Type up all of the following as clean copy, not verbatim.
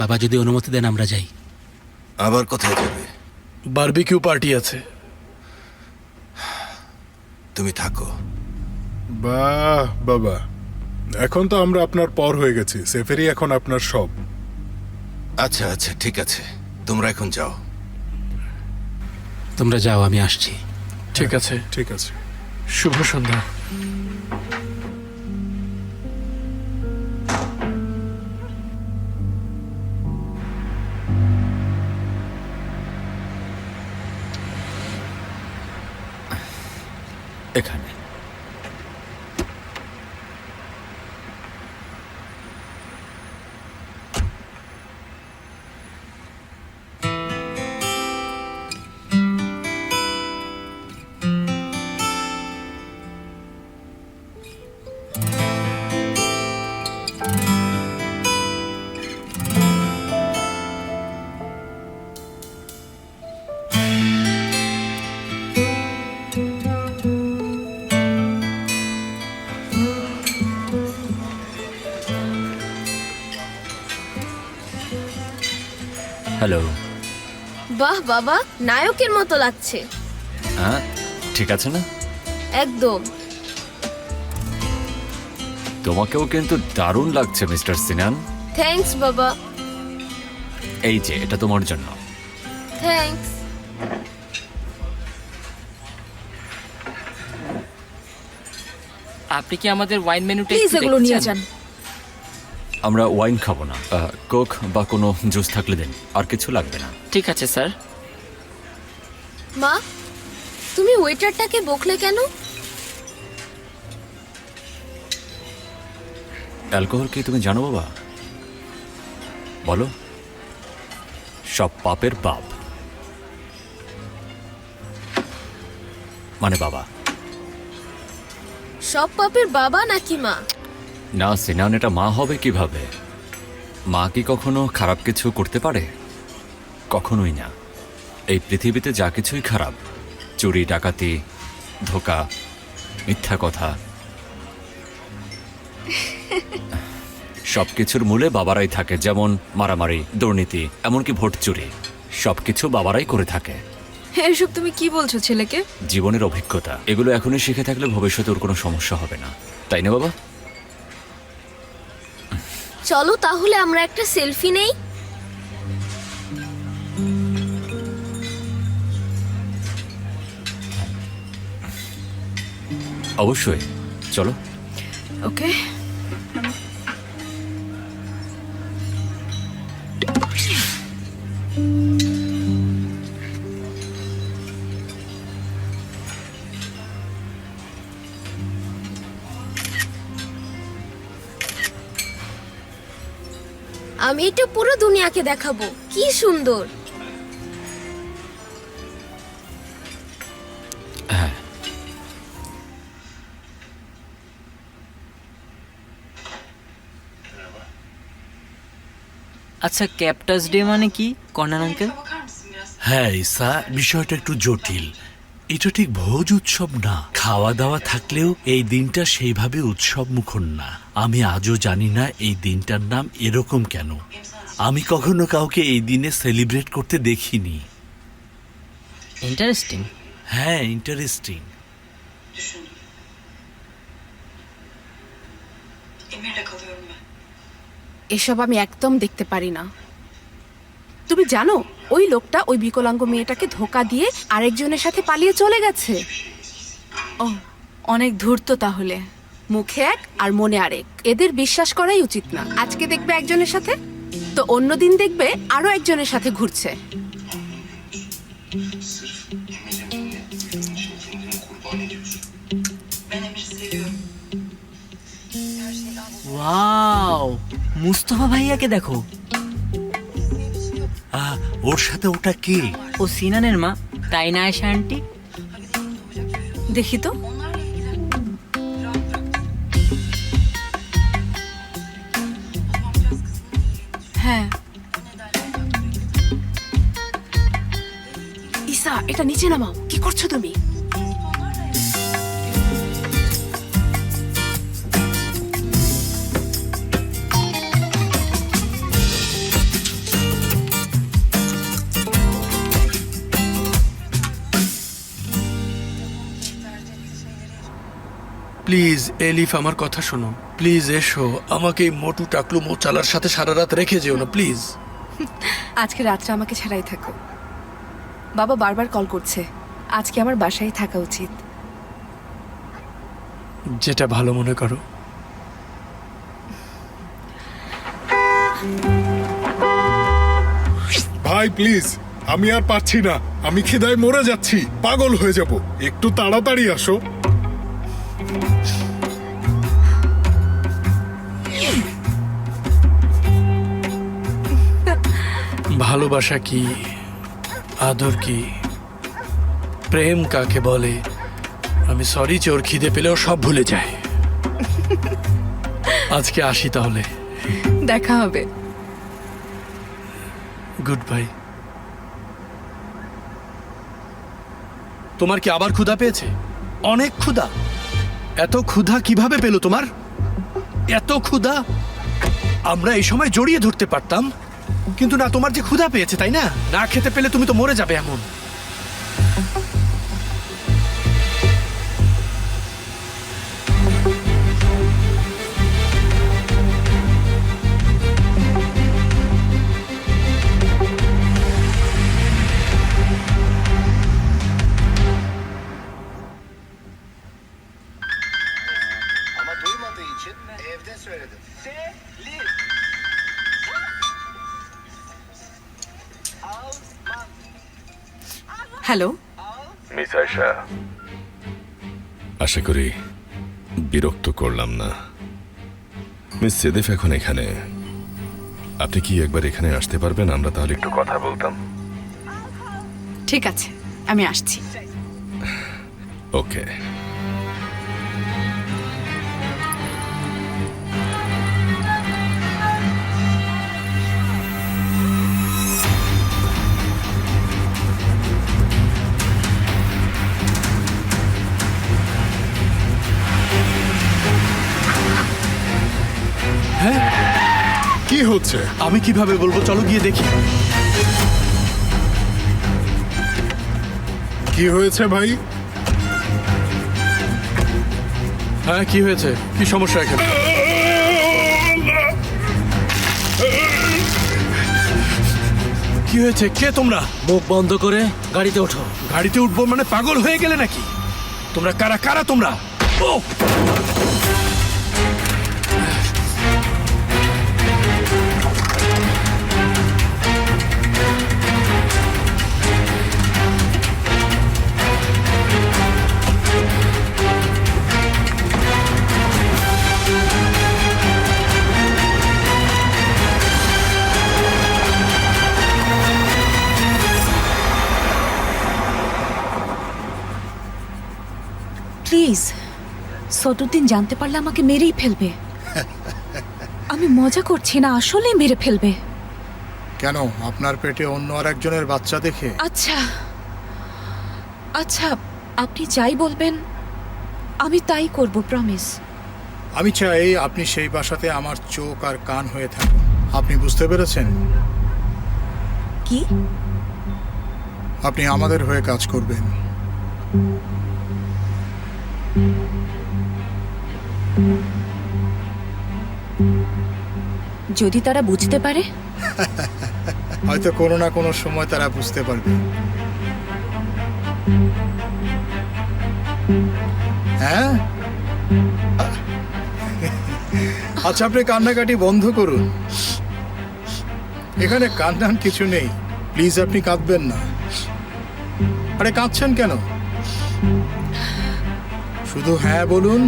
বাবা যদি অনুমতি দেন আমরা যাই। আবার কোথায় যাবে? বারবিকিউ পার্টি আছে। তুমি থাকো। বাহ বাবা, এখন তো আমরা আপনার পর হয়ে গেছি। সেফেরি এখন আপনার সব। আচ্ছা আচ্ছা, ঠিক আছে, তোমরা এখন যাও। তোমরা যাও, আমি আসছি। ঠিক আছে, ঠিক আছে। শুভ সন্ধ্যা। এখানে হ্যালো। বাহ বাবা, নায়কের মতো লাগছে। হ্যাঁ, ঠিক আছে না? একদম। তোমাকেও কিন্তু দারুণ লাগছে মিস্টার সিনান। থ্যাঙ্কস বাবা। এই যে এটা তোমার জন্য। থ্যাঙ্কস। আপনি কি আমাদের ওয়াইন মেনুটা প্লিজ এগুলো নিয়ে যান। আমরা ওয়াইন খাবো না, কোক বা কোনো জুস থাকলে দিন, আর কিছু লাগবে না। ঠিক আছে স্যার। মা, তুমি ওয়েটারটাকে বকলে কেন? অ্যালকোহল কি তুমি জানো বাবা? বলো। সব পাপের বাপ, মানে বাবা। সব পাপের বাবা নাকি মা? না সিনান, এটা মা হবে কিভাবে? মা কি কখনো খারাপ কিছু করতে পারে? কখনোই না। এই পৃথিবীতে যা কিছুই খারাপ, চুরি ডাকাতি ধোঁকা মিথ্যা কথা, সবকিছুর মূলে বাবারাই থাকে। যেমন মারামারি, দুর্নীতি, এমনকি ভোট চুরি, সবকিছু বাবারাই করে থাকে। এসব তুমি কি বলছো ছেলেকে? জীবনের অভিজ্ঞতা, এগুলো এখনই শিখে থাকলে ভবিষ্যতে ওর কোনো সমস্যা হবে না, তাই না বাবা? চলো তাহলে আমরা একটা সেলফি নেই। অবশ্যই, চলো। ওকে। আমি এটা পুরো দুনিয়াকে দেখাবো কি সুন্দর। হ্যাঁ, আচ্ছা, ক্যাপটাস ডে মানে কি কর্নার আঙ্কেল? হ্যাঁ ঈসা, বিষয়টা একটু জটিল। এটা ঠিক ভোজ উৎসব না। খাওয়া দাওয়া থাকলেও এই দিনটা সেইভাবে উৎসব মুখর না। আমি আজও জানি না এই দিনটার নাম এরকম কেন। আমি কখনো কাউকে এই দিনে সেলিব্রেট করতে দেখিনি। ইন্টারেস্টিং। হ্যাঁ, ইন্টারেস্টিং। এসব আমি একদম দেখতে পারি না। তুমি জানো ওই লোকটা ওই বিকলাঙ্গ মেয়েটাকে ধোকা দিয়ে আরেকজনের সাথে পালিয়ে চলে গেছে। ও, অনেক ধূর্ত তাহলে। মুখে এক আর মনে আরেক। এদের বিশ্বাস করাই উচিত না। আজকে দেখবে একজনের সাথে, তো অন্যদিন দেখবে আরো একজনের সাথে ঘুরছে। ওয়াও, মুস্তফা ভাইয়াকে দেখো। ওর সাথে ওটা কে? ও সিনানের মা, তাই না আয়েশা আন্টি? দেখি তো। হ্যাঁ। ঈসা, এটা নিচে নামাও। কি করছো তুমি? প্লিজ এলিফ আমার কথা শোনো, প্লিজ এসো, আমাকে এই মোটু টাকলু মোচালার সাথে সারা রাত রেখে যেও না প্লিজ। আজকে রাতটা আমাকে ছাড়াই থাকো। বাবা বারবার কল করছে, আজকে আমার বাসায় থাকা উচিত। যেটা ভালো মনে করো। ভাই প্লিজ, আমি আর পারছি না, আমি খিদায় মরে যাচ্ছি, পাগল হয়ে যাব, একটু তাড়াতাড়ি আসো। ভালোবাসা কি, আদর কি, প্রেম কাকে বলে, আমি সরি যে ওর খিদে পেলেও সব ভুলে যায়। আজকে আসি তাহলে, দেখা হবে। Good bye. তোমার কি আবার ক্ষুধা পেয়েছে? অনেক ক্ষুধা? এত ক্ষুধা কিভাবে পেলো তোমার? এত ক্ষুধা? আমরা এই সময় জড়িয়ে ধরতে পারতাম, কিন্তু না, তোমার যে ক্ষুধা পেয়েছে, তাই না? না খেতে পেলে তুমি তো মরে যাবে এমন। Ama duymadığı için evde söyledim. Selin. Alman. Hello, miss Ayesha, আশা করি বিরক্ত করলাম না। মিস সেদেফ এখন এখানে, আপনি কি একবার এখানে আসতে পারবেন? আমরা তাহলে একটু কথা বলতাম। ঠিক আছে, আমি আসছি। ওকে। কি হচ্ছে? আমি কিভাবে বলবো, চলো গিয়ে দেখি। কি হয়েছে ভাই? হ্যাঁ, কি হয়েছে? কি সমস্যা এখানে? কি হয়েছে? কে তোমরা? মুখ বন্ধ করে গাড়িতে ওঠো। গাড়িতে উঠবো মানে পাগল হয়ে গেলে নাকি? তোমরা কারা কারা তোমরা? ও প্লিজ, সদুদ্দিন জানতে পারলে আমাকে মেরেই ফেলবে। আমি মজা করছি না, আসলেই মেরে ফেলবে। কেন, আপনার পেটে অন্য আর একজনের বাচ্চা দেখে? আচ্ছা আচ্ছা, আপনি যাই বলবেন আমি তাই করব, প্রমিস। আমি চাই আপনি সেই বাসাতে আমার চোখ আর কান হয়ে থাকুন। আপনি বুঝতে পেরেছেন? কি? আপনি আমাদের হয়ে কাজ করবেন। যদি তারা বুঝতে পারে? হয়তো কোনো না কোনো সময় তারা বুঝতে পারবে। হ্যাঁ, আচ্ছা, আপনি কান্নাকাটি বন্ধ করুন। এখানে কান্নার কিছু নেই, প্লিজ আপনি কাঁদবেন না। আরে কাঁদছেন কেন? শুধু হ্যাঁ বলুন।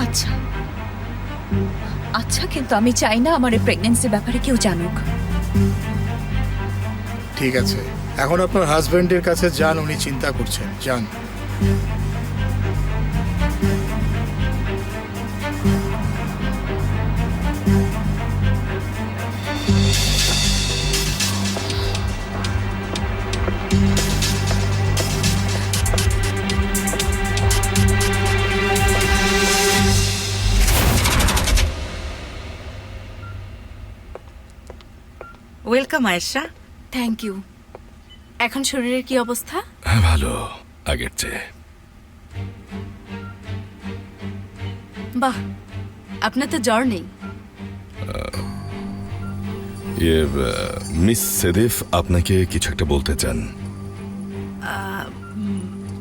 আচ্ছা আচ্ছা, কিন্তু আমি চাই না আমার এই প্রেগন্যান্সির ব্যাপারে কেউ জানুক। ঠিক আছে, এখন আপনার হাজবেন্ডের কাছে যান, উনি চিন্তা করছেন, যান। ওয়েলকাম আয়েশা। Thank you. এখন শরীরের কি অবস্থা? হ্যাঁ, ভালো, আগের চেয়ে। বাহ, আপনার তো জ্বর নেই। মিস সেদেফ আপনাকে কিছু একটা বলতে চান।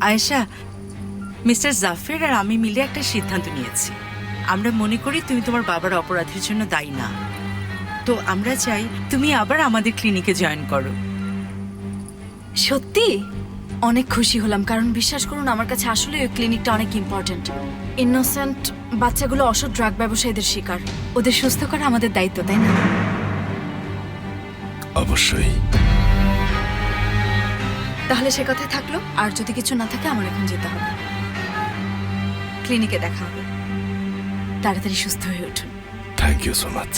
আয়েশা, মিস্টার জাফর আর আমি মিলে একটা সিদ্ধান্ত নিয়েছি। আমরা মনে করি তুমি তোমার বাবার অপরাধের জন্য দায়ী না। তো আমরা চাই তুমি আবার আমাদের ক্লিনিকে জয়েন করো। সত্যি অনেক খুশি হলাম, কারণ বিশ্বাস করুন আমার কাছে আসলে ওই ক্লিনিকটা অনেক ইম্পর্ট্যান্ট। ইনোসেন্ট বাচ্চাগুলো অসৎ ড্রাগ ব্যবসায়ীদের শিকার। ওদের সুস্থ করা আমাদের দায়িত্ব, তাই না? অবশ্যই। তাহলে সে কথাই থাকলো। আর যদি কিছু না থাকে আমার এখন যেতে হবে। ক্লিনিকে দেখা হবে। তাড়াতাড়ি সুস্থ হয়ে উঠুন। Thank you so much.